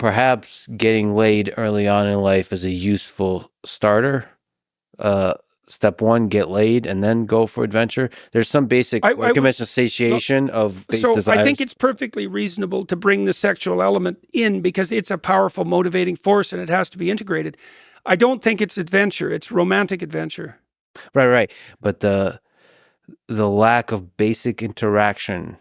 perhaps getting laid early on in life is a useful starter. Step one, get laid and then go for adventure. There's some basic, like you mentioned, satiation of base desires. I think it's perfectly reasonable to bring the sexual element in because it's a powerful motivating force and it has to be integrated. I don't think it's adventure. It's romantic adventure. Right. But the lack of basic interaction,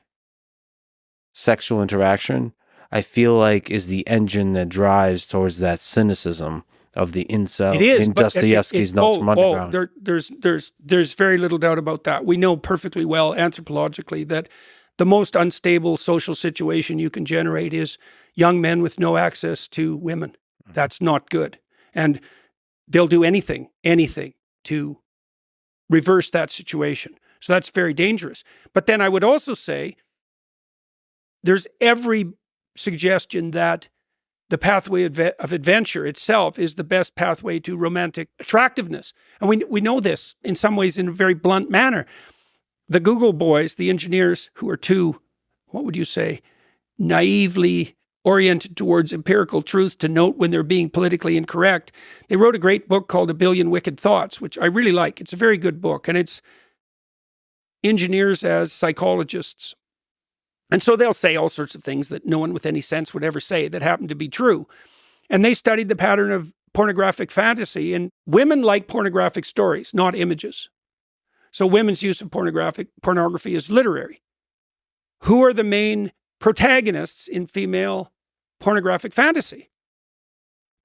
sexual interaction, I feel like is the engine that drives towards that cynicism of the incel. It is, in Dostoevsky's Notes from Underground. There's very little doubt about that. We know perfectly well anthropologically that the most unstable social situation you can generate is young men with no access to women. That's not good. And they'll do anything to reverse that situation. So that's very dangerous. But then I would also say there's every suggestion that the pathway of adventure itself is the best pathway to romantic attractiveness. And we know this in some ways in a very blunt manner. The Google boys, the engineers who are too, what would you say, naively oriented towards empirical truth to note when they're being politically incorrect, they wrote a great book called A Billion Wicked Thoughts, which I really like. It's a very good book, and it's engineers as psychologists. And so they'll say all sorts of things that no one with any sense would ever say that happen to be true. And they studied the pattern of pornographic fantasy, and women like pornographic stories, not images. So women's use of pornography is literary. Who are the main protagonists in female pornographic fantasy?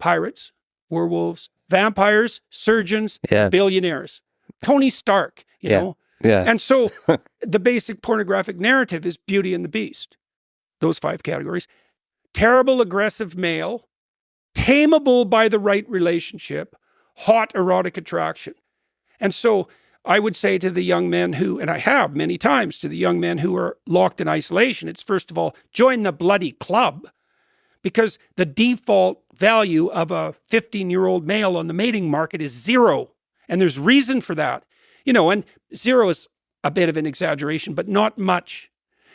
Pirates, werewolves, vampires, surgeons, billionaires. Tony Stark, you know? Yeah. And so the basic pornographic narrative is Beauty and the Beast. Those 5 categories. Terrible, aggressive male, tameable by the right relationship, hot erotic attraction. And so I would say to the young men who, and I have many times to the young men who are locked in isolation, it's first of all, join the bloody club, because the default value of a 15-year-old male on the mating market is 0. And there's reason for that. You know, and 0 is a bit of an exaggeration, but not much.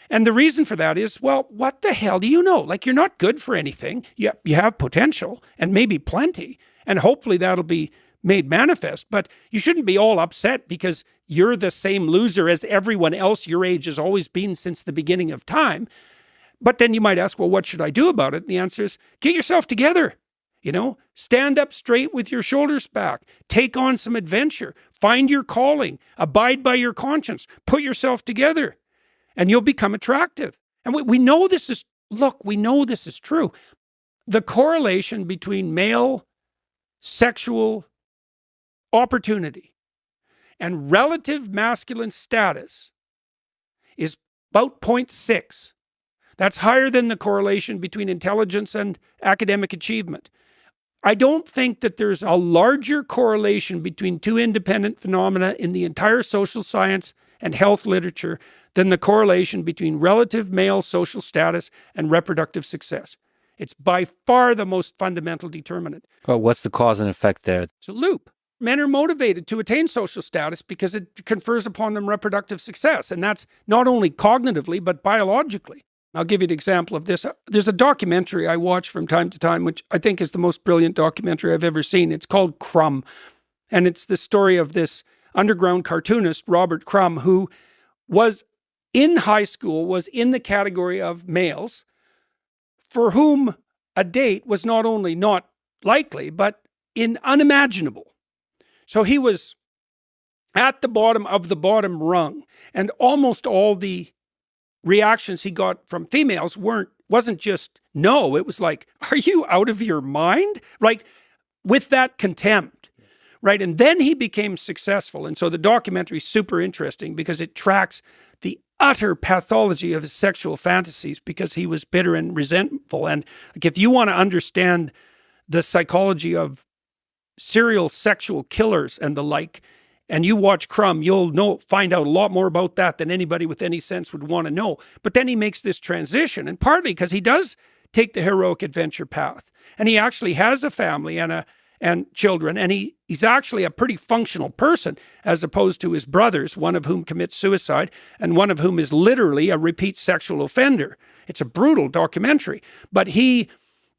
And the reason for that is, well, what the hell do you know? Like, you're not good for anything. You have potential, and maybe plenty, and hopefully that'll be made manifest. But you shouldn't be all upset because you're the same loser as everyone else your age has always been since the beginning of time. But then you might ask, well, what should I do about it? And the answer is, get yourself together. You know, stand up straight with your shoulders back, take on some adventure, find your calling, abide by your conscience, put yourself together, and you'll become attractive. And we know this is, we know this is true. The correlation between male sexual opportunity and relative masculine status is about 0.6. That's higher than the correlation between intelligence and academic achievement. I don't think that there's a larger correlation between 2 independent phenomena in the entire social science and health literature than the correlation between relative male social status and reproductive success. It's by far the most fundamental determinant. Well, what's the cause and effect there? It's a loop. Men are motivated to attain social status because it confers upon them reproductive success. And that's not only cognitively, but biologically. I'll give you an example of this. There's a documentary I watch from time to time, which I think is the most brilliant documentary I've ever seen. It's called Crumb. And it's the story of this underground cartoonist, Robert Crumb, who was in high school, was in the category of males for whom a date was not only not likely, but unimaginable. So he was at the bottom of the bottom rung, and almost all the reactions he got from females wasn't just no, it was like, are you out of your mind? Right? With that contempt. Right? And then he became successful. And so the documentary is super interesting because it tracks the utter pathology of his sexual fantasies because he was bitter and resentful. And like, if you want to understand the psychology of serial sexual killers and the like, and you watch Crumb, you'll find out a lot more about that than anybody with any sense would want to know. But then he makes this transition, and partly because he does take the heroic adventure path, and he actually has a family and children, and he's actually a pretty functional person, as opposed to his brothers, one of whom commits suicide, and one of whom is literally a repeat sexual offender. It's a brutal documentary, but he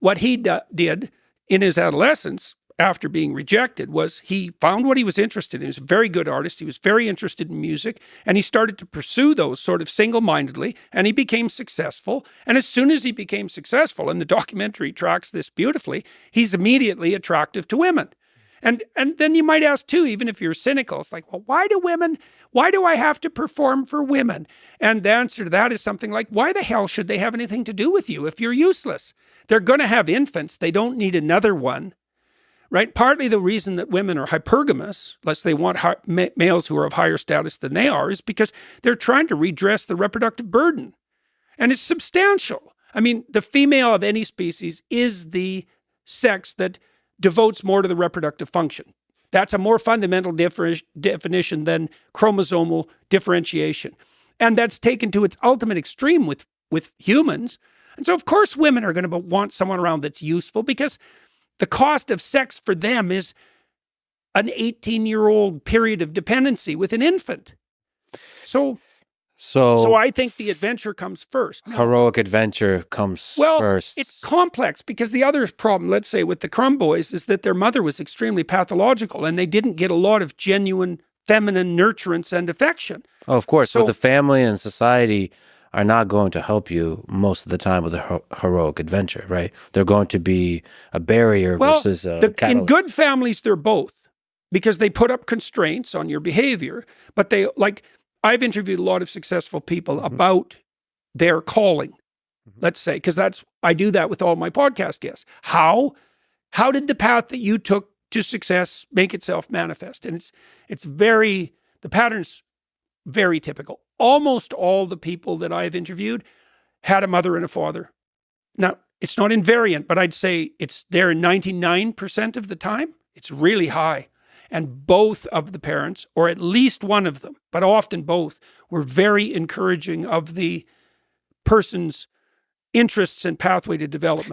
what he did in his adolescence after being rejected was he found what he was interested in. He was a very good artist. He was very interested in music, and he started to pursue those sort of single-mindedly, and he became successful. And as soon as he became successful, and the documentary tracks this beautifully, he's immediately attractive to women. And then you might ask too, even if you're cynical, it's like, well, why do I have to perform for women? And the answer to that is something like, why the hell should they have anything to do with you if you're useless? They're going to have infants. They don't need another one. Right? Partly the reason that women are hypergamous, unless they want males who are of higher status than they are, is because they're trying to redress the reproductive burden. And it's substantial. I mean, the female of any species is the sex that devotes more to the reproductive function. That's a more fundamental definition than chromosomal differentiation. And that's taken to its ultimate extreme with humans. And so, of course, women are going to want someone around that's useful, because the cost of sex for them is an 18-year-old period of dependency with an infant. So I think the adventure comes first. Heroic adventure comes first. It's complex, because the other problem, let's say, with the Crumb Boys is that their mother was extremely pathological, and they didn't get a lot of genuine feminine nurturance and affection. Oh, of course. So the family and society are not going to help you most of the time with a heroic adventure, right? They're going to be a barrier versus a catalyst. In good families, they're both, because they put up constraints on your behavior. But I've interviewed a lot of successful people about their calling, let's say, because I do that with all my podcast guests. How did the path that you took to success make itself manifest? And the pattern's very typical. Almost all the people that I've interviewed had a mother and a father. Now, it's not invariant, but I'd say it's there 99% of the time. It's really high. And both of the parents, or at least one of them, but often both, were very encouraging of the person's interests and pathway to development.